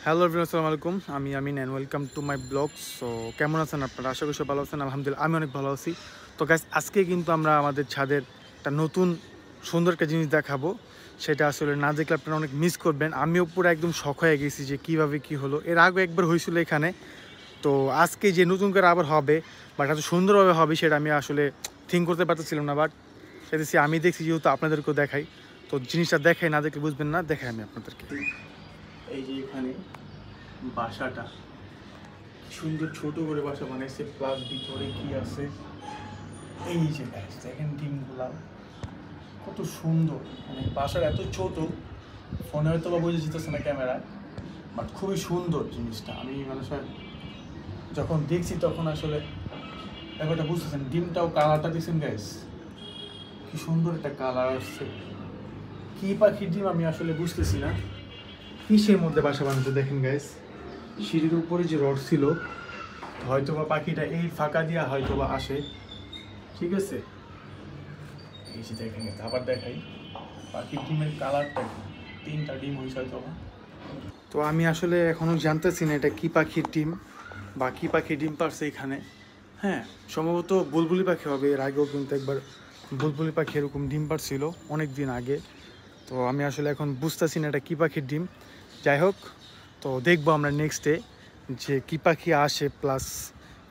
Hello everyone, আসসালামু আলাইকুম। আমি Amin and welcome to my blog. So কেমন আছেন আপনারা? আশা করি সব ভালো আছেন। আলহামদুলিল্লাহ আমি অনেক ভালো আছি। তো গাইস, আজকে কিন্তু আমরা আমাদের ছাদের একটা নতুন সুন্দর একটা জিনিস দেখাবো। সেটা আসলে না দেখলে আপনারা অনেক মিস করবেন। আমিও পুরো একদম শখ হয়ে গেছি যে কীভাবে কী হলো। এর আগে একবার হয়েছিল এখানে, তো আজকে যে নতুন করে আবার হবে বাট এত সুন্দরভাবে হবে সেটা আমি আসলে থিঙ্ক করতে পারতেছিলাম না। বাট সেটা আমি দেখছি, যেহেতু আপনাদেরকেও দেখাই, তো জিনিসটা দেখাই, না দেখলে বুঝবেন না, দেখাই আমি আপনাদেরকে। এই যে এখানে বাসাটা সুন্দর ছোট করে বাসা বানাইছে, প্লাস ভিতরে কি আছে এই যে দেখেন ডিমগুলা কত সুন্দর। মানে বাসার এত ছোট, ফোনে হয়তো বা বোঝা যেতেছে না ক্যামেরায়, বাট খুবই সুন্দর জিনিসটা। আমি মানুষের যখন দেখছি তখন আসলে ব্যাপারটা বুঝতেছেন। ডিমটাও কালারটা দেখছেন গাইস, কি সুন্দর একটা কালার আসছে। কি পাখির ডিম আমি আসলে বুঝতেছি না। কিসের মধ্যে বাসা বানাতে দেখেন গাইস, সিঁড়ির উপরে যে রড ছিল, হয়তোবা পাখিটা এই ফাঁকা দিয়া হয়তোবা আসে। ঠিক আছে, এই যে দেখেন, আবার দেখাই পাখির ডিমের কালারটা কি। 3টা ডিম হয়েছে হয়তোবা। তো আমি আসলে এখনো জানতেছি না এটা কি পাখির ডিম বা কি পাখির ডিম পারছে এখানে। হ্যাঁ, সম্ভবত বুলবুলি পাখি হবে। এর আগেও কিন্তু একবার বুলবুলি পাখি এরকম ডিম পারছিল অনেক দিন আগে। তো আমি আসলে এখন বুঝতেছি না এটা কী পাখির ডিম। যাই হোক, তো দেখবো আমরা নেক্সটে যে কী পাখি আসে প্লাস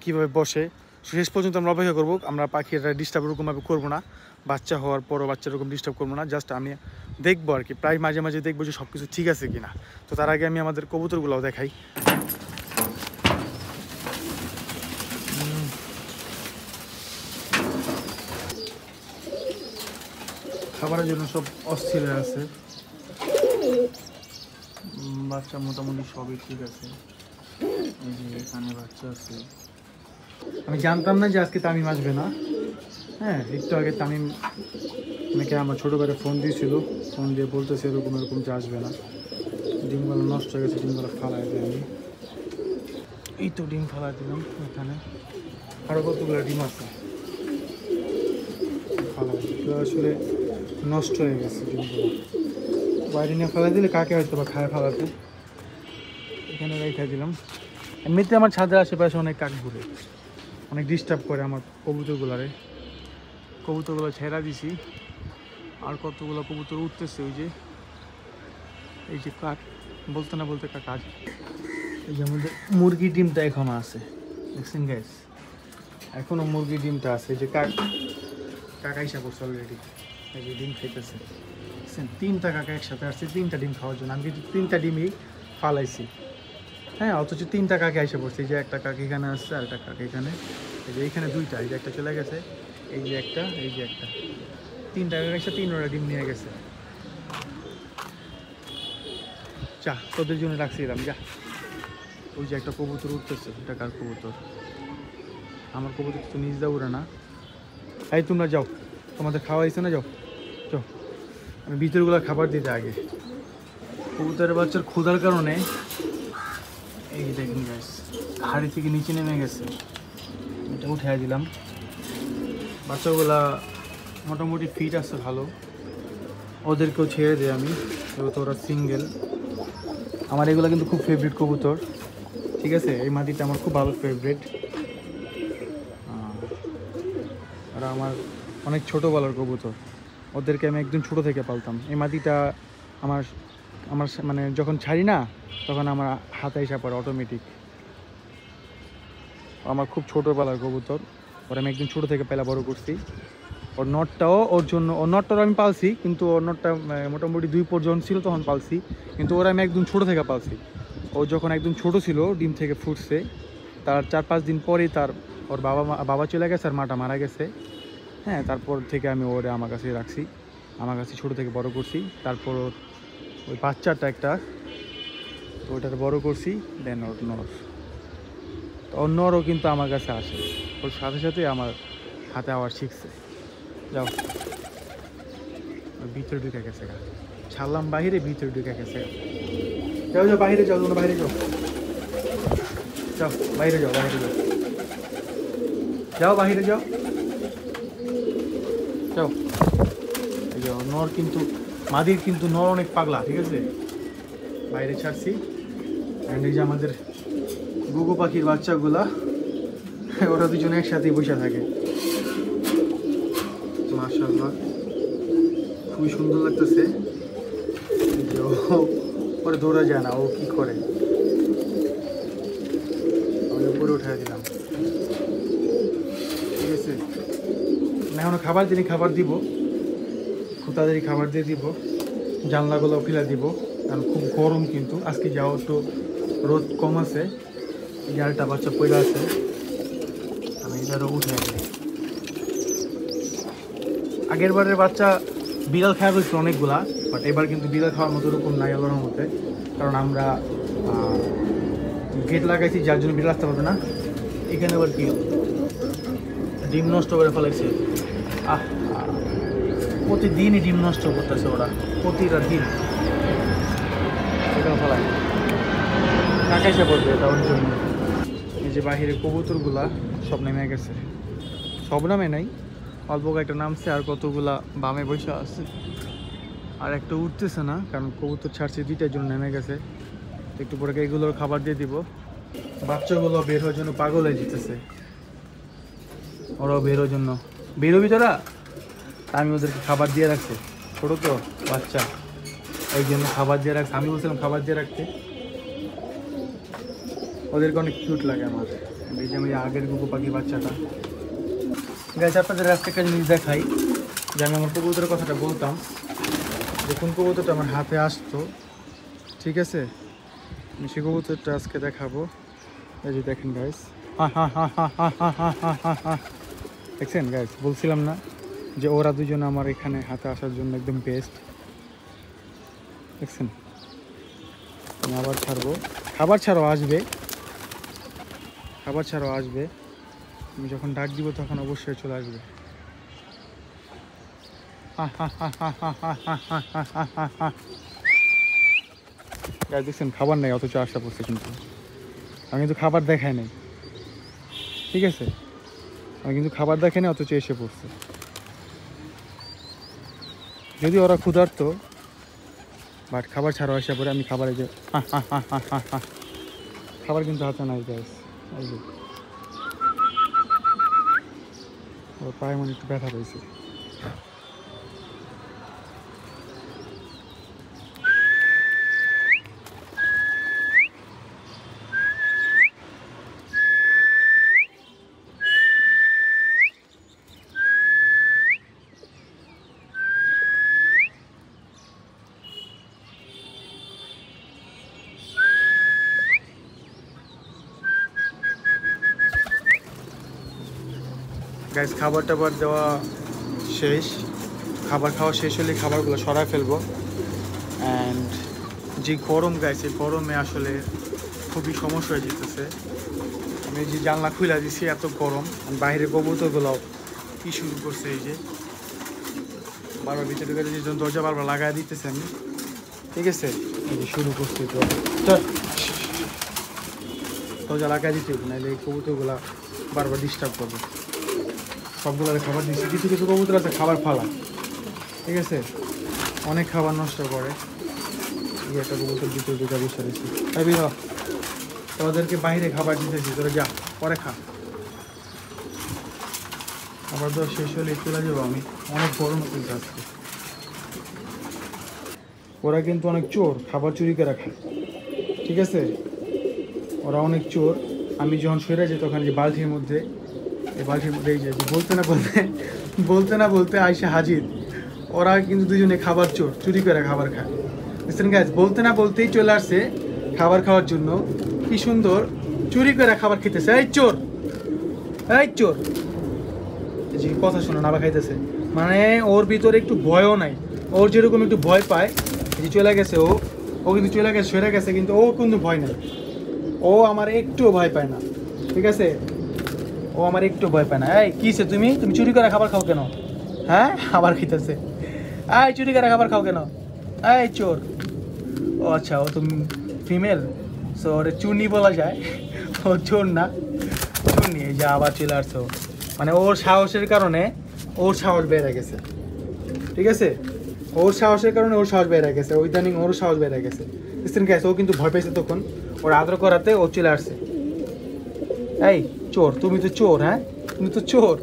কীভাবে বসে। শেষ পর্যন্ত আমরা অপেক্ষা করবো। আমরা পাখিটা ডিস্টার্ব ওরকমভাবে করবো না, বাচ্চা হওয়ার পরও বাচ্চা এরকম ডিস্টার্ব করবো না। জাস্ট আমি দেখবো আর কি, প্রায় মাঝে মাঝে দেখবো যে সব কিছু ঠিক আছে কি না। তো তার আগে আমি আমাদের কবুতরগুলোও দেখাই। খাবারের জন্য সব অস্থির আছে, বাচ্চা মোটামুটি সবই ঠিক আছে। এই যে এখানে বাচ্চা আছে। আমি জানতাম না যে আজকে তামিম আসবে না। হ্যাঁ, একটু আগে তামিম আমাকে আমার ছোটো ভাইয়ের ফোন দিয়েছিল, ফোন দিয়ে বলতেছে এরকম এরকম যে আসবে না। ডিমগুলো নষ্ট হয়ে গেছে, ডিমগুলো ফালাই দিই আমি। এই তো ডিম ফালাই দিলাম। এখানে আরও কতগুলো ডিম আছে, ফালাই আসলে নষ্ট হয়ে গেছে ডিমগুলো। বাইরে নিয়ে ফেলা দিলে কাকে হয়তো বা খায় ফেলাতে, এখানে রেখে দিলাম। এমনিতে আমার ছাদের আশেপাশে অনেক কাক ঘুরে, অনেক ডিস্টার্ব করে আমার কবুতরগুলারে। কবুতরগুলো ছেড়া দিছি, আর কতগুলো কবুতর উঠতেছে। ওই যে এই যে কাক, বলতে না বলতে কাক আজ। এই যে আমাদের মুরগির ডিমটা এখনো আছে, দেখছেন গাইস, এখনো মুরগির ডিমটা আছে। যে কাক কাকাইসা করছে অলরেডি, এই যে ডিম খেতেছে। দেখছেন, 3টা কাকা একসাথে আসছে 3টা ডিম খাওয়ার জন্য। আমি কিন্তু 3টা ডিমই ফালাইছি। হ্যাঁ, অথচ 3টা কাকে এসে পড়ছে। এই যে একটা কাক এখানে আসছে, আর একটা কাক এখানে। এই যে এইখানে 2টা, এই যে একটা চলে গেছে, এই যে একটা, এই যে একটা। 3টা কাকা এসে 3টা ডিম নিয়ে গেছে। যা, তোদের জন্য রাখছিলাম, যা। ওই যে একটা কবুতর উঠতেছে, এটা কার কবুতর? আমার কবুতর তো নিজ দা উড়ে না। এই তোমরা যাও, তোমাদের খাওয়া হয়েছে না, যাও যাও। আমি ভিতরগুলো খাবার দিতে আগে। কবুতরের বাচ্চার ক্ষুধার কারণে এই দেখুন গাইস, হাড়ি থেকে নিচে নেমে গেছে। এটা উঠে দিলাম। বাচ্চাগুলা মোটামুটি ফিট আছে ভালো, ওদেরকেও ছেড়ে দিই আমি, যেহেতু ওরা সিঙ্গেল। আমার এগুলো কিন্তু খুব ফেভারিট কবুতর। ঠিক আছে, এই মাটিটা আমার খুব ভালো ফেভারিট। ওরা আমার অনেক ছোটোবেলার কবুতর, ওদেরকে আমি একদম ছোটো থেকে পালতাম। এই মাটিটা আমার আমার মানে যখন ছাড়ি না তখন আমার হাতে এসে পড়ে অটোমেটিক। আমার খুব ছোটোবেলার কবুতর, ওরা আমি একদম ছোটো থেকে পেলা বড় করছি। ওর নটটাও ওর জন্য, ওর নটটাও আমি পালছি, কিন্তু ওর নটটা মোটামুটি 2 পর্যন্ত ছিল তখন পালছি, কিন্তু ওরা আমি একদম ছোটো থেকে পালছি। ও যখন একদম ছোট ছিল, ডিম থেকে ফুটছে, তার 4-5 দিন পরেই ওর বাবা চলে গেছে আর মাটা মারা গেছে। হ্যাঁ, তারপর থেকে আমি ওরে আমার কাছে রাখছি, আমার কাছে ছোটো থেকে বড় করছি। তারপর ওই বাচ্চাটা একটা, তো ওইটার বড় করছি। দেন ওর নর, তো ওর নরও কিন্তু আমার কাছে আসে, ওর সাথে সাথে আমার হাতে আবার শিখছে। যাও, ভিতরে ঢুকে গেছে গা, ছাড়লাম বাহিরে, ভিতরে ঢুকে গেছে। যাও যাও, বাইরে যাও, তোমরা বাইরে যাও, যাও বাইরে যাও, বাইরে যাও, যাও বাইরে যাও, যাও। এই যে নর কিন্তু, মাদির কিন্তু নর অনেক পাগলা। ঠিক আছে, বাইরে ছাড়ছি, অ্যান্ড এই যে আমাদের গুগু পাখির বাচ্চাগুলা, ওরা দুজনে একসাথেই বসে থাকে। মাশাআল্লাহ খুবই সুন্দর লাগতেছে। ও পরে দৌড়া যায় না, ও কি করে, আমি উপরে উঠে দিলাম। ঠিক আছে, এখনো খাবার দিনই খাবার দিব, খুব তাড়াতাড়ি খাবার দিয়ে দিব, জানলাগুলো ফেলে দিব, কারণ খুব গরম। কিন্তু আজকে যাও একটু রোদ কম আছে, জালটা বাচ্চা পড়ে আছে, আমি এটারও উঠে যাই। আগের বারের বাচ্চা বিড়াল খাওয়া হয়েছিল অনেকগুলা, বাট এবার কিন্তু বিড়াল খাওয়ার মতো রকম নাই আল্লাহর মতে, কারণ আমরা গেট লাগাইছি যার জন্য বিড়াল আসতে পারবে না। এখানে আবার কি ডিম নষ্ট করে ফেলাইছে, প্রতিদিনই ডিম নষ্ট করতেছে ওরা, প্রতিটা দিন এখানে ফেলায় কাকাইসা পড়বে এটা ওর জন্য। এই যে বাহিরে কবুতরগুলা সব নেমে গেছে, সব নামে নাই, অল্প কয়েকটা নামছে, আর কতগুলা বামে বসে আছে, আর একটা উঠতেছে না, কারণ কবুতর ছাড়ছে দুইটার জন্য নেমে গেছে। একটু পরে এগুলোর খাবার দিয়ে দিব। বাচ্চাগুলো বের হওয়ার জন্য পাগল হয়ে যেতেছে, ওরাও বের হওয়ার জন্য বেরোবি তোরা, আমি ওদেরকে খাবার দিয়ে রাখছি, ছোটো তো বাচ্চা, এই জন্য খাবার দিয়ে রাখছি। আমি বলছিলাম খাবার দিয়ে রাখতে, ওদেরকে অনেক কিউট লাগে আমার। এই যে আমি আগের গুগু পাখি বাচ্চাটা গাছ, আপনাদের আজকে একটা জিনিস দেখাই, যে আমি আমার কবুতরের কথাটা বলতাম, যে কোন কবুতরটা আমার হাতে আসতো। ঠিক আছে, আমি সেই কবুতরটা আজকে দেখাবো। এই যে দেখেন গাইস, দেখছেন গাইস, বলছিলাম না যে ওরা দুজন আমার এখানে হাতে আসার জন্য একদম বেস্ট। দেখছেন, আমি আবার ছাড়বো, খাবার ছাড়াও আসবে, খাবার ছাড়াও আসবে, আমি যখন ডাক দিব তখন অবশ্যই চলে আসবে। দেখছেন খাবার নেই, অথচ আশা করছে, কিন্তু আমি কিন্তু খাবার দেখাই নাই। ঠিক আছে, আমি কিন্তু খাবার দেখাই নাই, অথচ এসে পড়ছে। যদি ওরা ক্ষুধার্ত, বাট খাবার ছাড়াও আসা পরে আমি খাবারে যে খাবার কিন্তু হাতে নাই গাইস। এই যে ওর পায়ে মনে একটু ব্যথা পেয়েছে। গাইস খাবার টাবার দেওয়া শেষ, খাবার খাওয়া শেষ হলে খাবারগুলো সরাই ফেলবো। অ্যান্ড যে গরম গাইছে, গরমে আসলে খুবই সমস্যা হয়ে যেতেছে। আমি যে জানলা খুলে দিছি, এত গরম, বাইরে কবুতরগুলো কি শুরু করছে, এই যে বারবার ভিতরে গেলে যে দরজা বারবার লাগাই দিতেছে আমি। ঠিক আছে, এই যে শুরু করছি, তো দরজা লাগাই দিতে হবে, নাহলে এই কবুতরগুলো বারবার ডিস্টার্ব করবে। সবগুলো খাবার দিচ্ছি, কিছু কিছু কবুতর আছে খাবার ফালা, ঠিক আছে, অনেক খাবার নষ্ট করে। এই একটা কবুতর ভিতরে দুটা বসে রয়েছে, তাই বিরা তোদেরকে বাইরে খাবার দিতেছি, তোরা যা পরে খা। আবার তো শেষ হলে চলে যাবো আমি, অনেক গরম কিন্তু আজকে। ওরা কিন্তু অনেক চোর, খাবার চুরি করে খায়। ঠিক আছে, ওরা অনেক চোর। আমি যখন সরে যাই তখন যে বালতির মধ্যে, এই বালতির মধ্যে এই যে বলতে না বলতে আইসে হাজির। ওরা কিন্তু দুজনে খাবার চোর, চুরি করে খাবার খায়। বুঝছেন গাইস, বলতে না বলতেই চলে আসছে খাবার খাওয়ার জন্য। কি সুন্দর চুরি করে খাবার খেতেছে, এই চোর, এই চোর। যে কথা শোনো না, আবার খাইতেছে, মানে ওর ভিতরে একটু ভয়ও নাই। ওর যেরকম একটু ভয় পায়, যে চলে গেছে ও কিন্তু চলে গেছে, সরে গেছে, কিন্তু ও কিন্তু ভয় নাই। ও আমার একটুও ভয় পায় না। ঠিক আছে, ও আমার একটু ভয় পায় না। এই কিসে তুমি চুরি করে খাবার খাও কেন? হ্যাঁ, আবার খেতেছে, এই চুরি করে খাবার খাও কেন? এই চোর। ও আচ্ছা, ও তুমি ফিমেল, সো ওরে চুনি বলা যায়, ও চোর না, চুনি। এই যে আবার চলে আসছো, মানে ওর সাহসের কারণে ওর সাহস বেড়ে গেছে। ঠিক আছে, ওর সাহসের কারণে ওর সাহস বেড়ে গেছে, ইদানিং ওর সাহস বেড়ে গেছে। বুঝছেন গাইস, ও কিন্তু ভয় পেয়েছে তখন, ওর আদর করাতে ও চলে আসছে। এই চোর, তুমি তো চোর, হ্যাঁ তুমি তো চোর।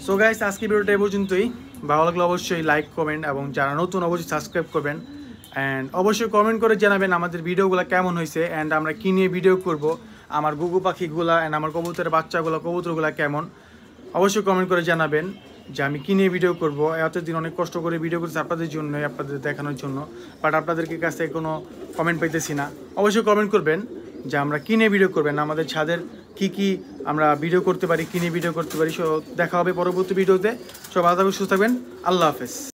সো গাইস আজকে ভিডিওটা এই পর্যন্তই। ভালো লাগলে অবশ্যই লাইক কমেন্ট এবং যারা নতুন অবশ্যই সাবস্ক্রাইব করবেন অ্যান্ড অবশ্যই কমেন্ট করে জানাবেন আমাদের ভিডিওগুলো কেমন হয়েছে অ্যান্ড আমরা কী নিয়ে ভিডিও করব, আমার গুগু পাখিগুলা অ্যান্ড আমার কবুতরের বাচ্চাগুলো কবুতরগুলো কেমন, অবশ্যই কমেন্ট করে জানাবেন যে আমি কী নিয়ে ভিডিও করব। এতদিন অনেক কষ্ট করে ভিডিও করছি আপনাদের জন্য, আপনাদের দেখানোর জন্য, বাট আপনাদেরকে কাছে কোনো কমেন্ট পাইতেছি না। অবশ্যই কমেন্ট করবেন যে আমরা কী নিয়ে ভিডিও করবেন, আমাদের ছাদের কি আমরা ভিডিও করতে পারি, কী নিয়ে ভিডিও করতে পারি। সো দেখা হবে পরবর্তী ভিডিওতে। সব ভালো থাকবেন, সুস্থ থাকবেন, আল্লাহ হাফেজ।